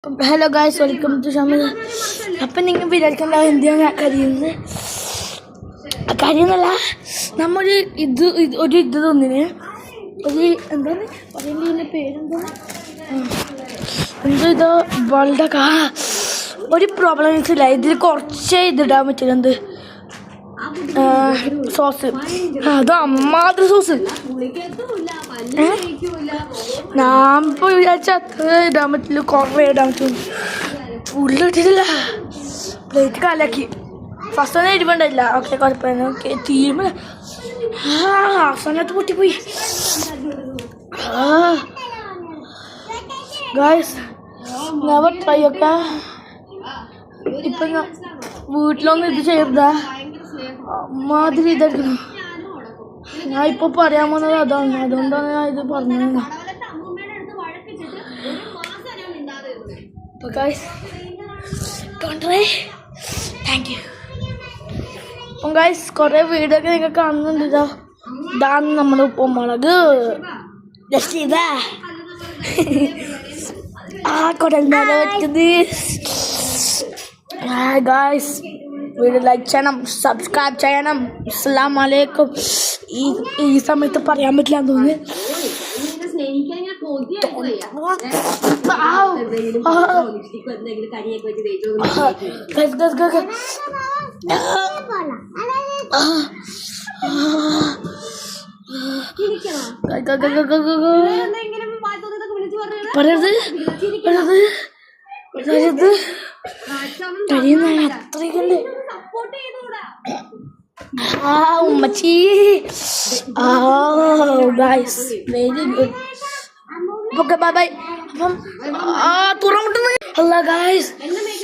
Hello guys, welcome to Shamil. അപ്പം നിങ്ങൾ വിചാരിക്കണ്ട എന്തിനാണ് കരിയുന്നത്? കരിയുന്നല്ല, നമ്മൾ ഇത് തോന്നിന് ഒരു എന്താണ് പറയുന്നതിൻ്റെ പേരെന്താണ് ഇത് വളരെ ഒരു പ്രോബ്ലംസ് ഇല്ല. ഇതിൽ കുറച്ചേ ഇതിടാൻ പറ്റില്ല. സോസ് അത് അമ്മാതിരി സോസ്. ഞാൻ ഇപ്പോൾ വിചാരിച്ച അത്ര ഇടാൻ പറ്റില്ല, കുറേ ഇടാൻ പറ്റും. ഫുള്ളിട്ടില്ല, പ്ലേറ്റ് കാലാക്കി. ഫസ്റ്റ് ഒന്നും എരിവുണ്ടായില്ല. ഓക്കെ, കുഴപ്പമില്ല. ഓക്കെ, തീരുമ്പോ സമയത്ത് പൊട്ടിപ്പോയി. ഗായ്സ്, നെവർ ട്രൈ ഒക്കെ. ഇപ്പം ഞാൻ വീട്ടിലൊന്നും ഇത് ചെയ്താ മാതിരി ഇതെടുക്കണം. ഞാൻ ഇപ്പോൾ പറയാൻ പോകുന്നത് അതാണ്, അതുകൊണ്ടാണ് ഞാൻ ഇത് പറഞ്ഞത്. Thank you. അപ്പം ഗൈസ്, കുറേ വീഡിയോ ഒക്കെ നിങ്ങൾ കാണുന്നുണ്ട്. ഇതാണ് നമ്മുടെ ഉപ്പുമുളക്. ജസ്റ്റ് ഇതാ കുടലിനാണ് വെച്ചത്. ഗൈസ്, വീഡിയോ ലൈക്ക് ചെയ്യണം, സബ്സ്ക്രൈബ് ചെയ്യണം. അസ്സലാമു അലൈക്കും. ഈ സമയത്ത് പറയാൻ പറ്റില്ല തോന്നുന്നു. അത്രയ്ക്കുണ്ട്. ഉമ്മച്ചി, guys, very good. Okay, bye bye. അപ്പം തുറമുട്ടുന്നത് അല്ല ഗൈസ്,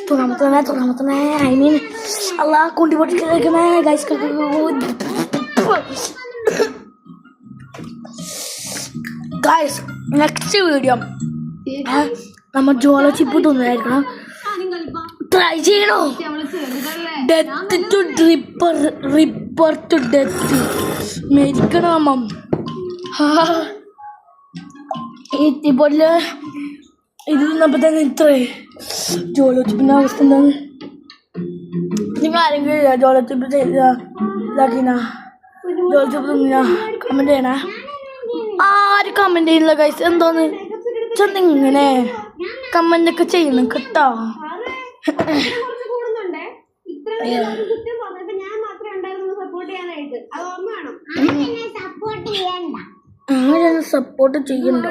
തുറമുട്ടുന്നേ ഐ മീൻ അല്ല കുണ്ടി പൊട്ടിക്കണേ ഗൈസ്. ഗൈസ്, നെക്സ്റ്റ് വീഡിയോ നമ്മൾ ജോളോ ചിപ്പ് തിന്നതായിരിക്കണം. ട്രൈ ചെയ്യണോ? Death to reaper to death മരിക്കണം. ഇതുപോലെ ഇത് തിന്നപ്പോൾ തന്നെ ഇത്രേ. ജോളോ ചിപ്പിൻ്റെ അവസ്ഥ എന്താണ്? നിങ്ങൾ ആരെങ്കിലും ജോളോ ചിപ്പ് ഇതാക്കിന ജോളോ ചിപ്പ് തിന്ന കമൻറ്റ് ചെയ്യണ. ആരും കമൻറ്റ് ചെയ്യുന്നില്ല ഗൈസ്. എന്തോന്ന് ചെന്നിങ്ങനെ കമൻ്റൊക്കെ ചെയ്യണം കേട്ടോ. സപ്പോർട്ട് ചെയ്യണ്ടോ?